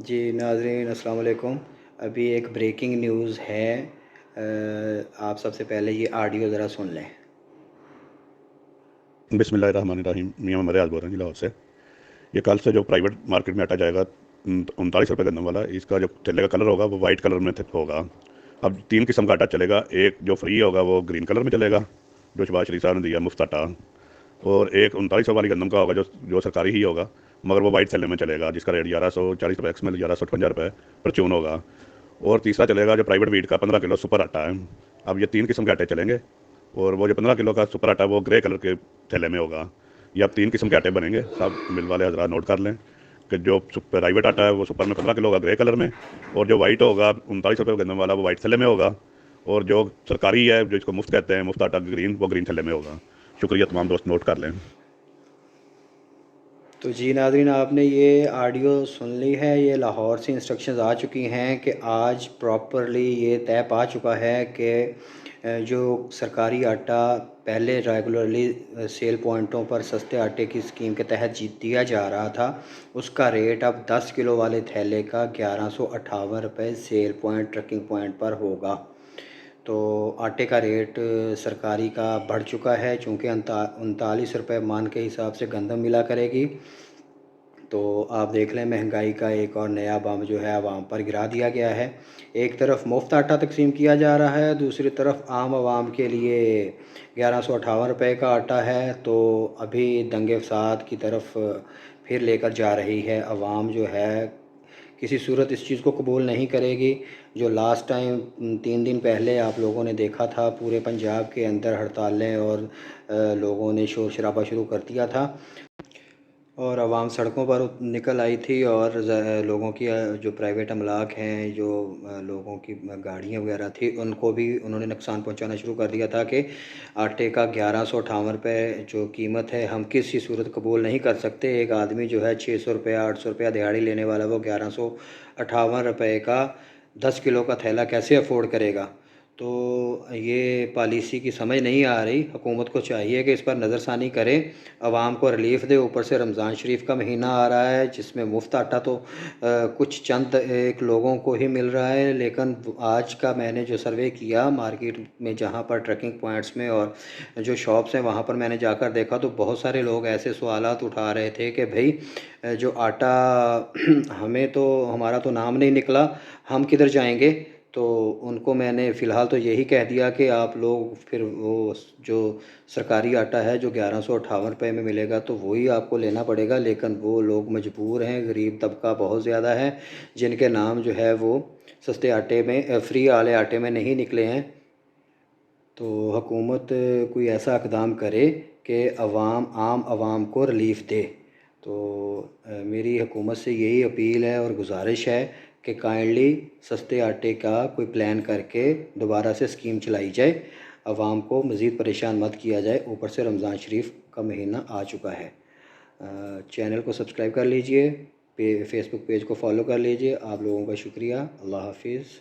جی ناظرین السلام علیکم۔ ابھی ایک بریکنگ نیوز ہے، آپ سب سے پہلے یہ آڈیو ذرا سن لیں۔ بسم اللہ الرحمن الرحیم۔ میاں محمد ریاض بول رہے ہیں لاہور سے۔ یہ کل سے جو پرائیویٹ مارکیٹ میں آٹا جائے گا 39 روپے گندم والا، اس کا جو چلے گا کلر ہوگا وہ وائٹ کلر میں ہوگا۔ اب 3 قسم کا آٹا چلے گا، ایک جو فری ہوگا وہ گرین کلر میں چلے گا جو شہباز شریف صاحب نے دیا مفت آٹا، اور ایک 3900 والی گندم کا ہوگا جو سرکاری ہی ہوگا مگر وہ وائٹ تھیلے میں چلے گا، جس کا ریٹ 1140 روپے ایکس مل 1158 روپے پرچون ہوگا۔ اور تیسرا چلے گا جو پرائیویٹ ویٹ کا 15 کلو سپر آٹا ہے۔ اب یہ 3 قسم کے آٹے چلیں گے، اور وہ جو 15 کلو کا سپر آٹا وہ گرے کلر کے تھیلے میں ہوگا۔ یہ اب 3 قسم کے آٹے بنیں گے، سب مل والے حضرات نوٹ کر لیں کہ جو پرائیویٹ آٹا ہے وہ سپر میں 15 کلو ہوگا گرے کلر میں، اور جو وائٹ ہوگا 39 روپے گندم والا وہ وائٹ تھیلے میں ہوگا، اور جو سرکاری ہے جو اس کو مفت کہتے ہیں مفت آٹا گرین، وہ گرین تھیلے میں ہوگا۔ شکریہ، تمام دوست نوٹ کر لیں۔ تو جی ناظرین، آپ نے یہ آڈیو سن لی ہے۔ یہ لاہور سے انسٹرکشنز آ چکی ہیں کہ آج پراپرلی یہ طے پا چکا ہے کہ جو سرکاری آٹا پہلے ریگولرلی سیل پوائنٹوں پر سستے آٹے کی اسکیم کے تحت دیا جا رہا تھا، اس کا ریٹ اب 10 کلو والے تھیلے کا 1158 روپے سیل پوائنٹ ٹرکنگ پوائنٹ پر ہوگا۔ تو آٹے کا ریٹ سرکاری کا بڑھ چکا ہے، چونکہ 39 روپے مان کے حساب سے گندم ملا کرے گی۔ تو آپ دیکھ لیں، مہنگائی کا ایک اور نیا بم جو ہے عوام پر گرا دیا گیا ہے۔ ایک طرف مفت آٹا تقسیم کیا جا رہا ہے، دوسری طرف عام عوام کے لیے 1158 روپے کا آٹا ہے۔ تو ابھی دنگے فساد کی طرف پھر لے کر جا رہی ہے عوام، جو ہے کسی صورت اس چیز کو قبول نہیں کرے گی۔ جو لاسٹ ٹائم 3 دن پہلے آپ لوگوں نے دیکھا تھا، پورے پنجاب کے اندر ہڑتالیں اور لوگوں نے شور شرابہ شروع کر دیا تھا، اور عوام سڑکوں پر نکل آئی تھی، اور لوگوں کی جو پرائیویٹ املاک ہیں، جو لوگوں کی گاڑیاں وغیرہ تھی، ان کو بھی انہوں نے نقصان پہنچانا شروع کر دیا تھا کہ آٹے کا 1158 روپے جو قیمت ہے ہم کسی صورت قبول نہیں کر سکتے۔ ایک آدمی جو ہے 600 روپیہ 800 روپیہ دہاڑی لینے والا، وہ 1158 روپے کا 10 کلو کا تھیلا کیسے افورڈ کرے گا؟ تو یہ پالیسی کی سمجھ نہیں آ رہی۔ حکومت کو چاہیے کہ اس پر نظر ثانی کرے، عوام کو ریلیف دے۔ اوپر سے رمضان شریف کا مہینہ آ رہا ہے، جس میں مفت آٹا تو کچھ چند ایک لوگوں کو ہی مل رہا ہے، لیکن آج کا میں نے جو سروے کیا مارکیٹ میں، جہاں پر ٹریکنگ پوائنٹس میں اور جو شاپس ہیں وہاں پر میں نے جا کر دیکھا، تو بہت سارے لوگ ایسے سوالات اٹھا رہے تھے کہ بھائی جو آٹا ہمیں تو، ہمارا تو نام نہیں نکلا، ہم کدھر جائیں گے؟ تو ان کو میں نے فی الحال تو یہی کہہ دیا کہ آپ لوگ پھر وہ جو سرکاری آٹا ہے جو 1158 روپے میں ملے گا تو وہی آپ کو لینا پڑے گا، لیکن وہ لوگ مجبور ہیں، غریب طبقہ بہت زیادہ ہے جن کے نام جو ہے وہ سستے آٹے میں، فری والے آٹے میں نہیں نکلے ہیں۔ تو حکومت کوئی ایسا اقدام کرے کہ عام عوام کو ریلیف دے۔ تو میری حکومت سے یہی اپیل ہے اور گزارش ہے کہ کائنڈلی سستے آٹے کا کوئی پلان کر کے دوبارہ سے اسکیم چلائی جائے، عوام کو مزید پریشان مت کیا جائے۔ اوپر سے رمضان شریف کا مہینہ آ چکا ہے۔ چینل کو سبسکرائب کر لیجئے، فیس بک پیج کو فالو کر لیجئے۔ آپ لوگوں کا شکریہ۔ اللہ حافظ۔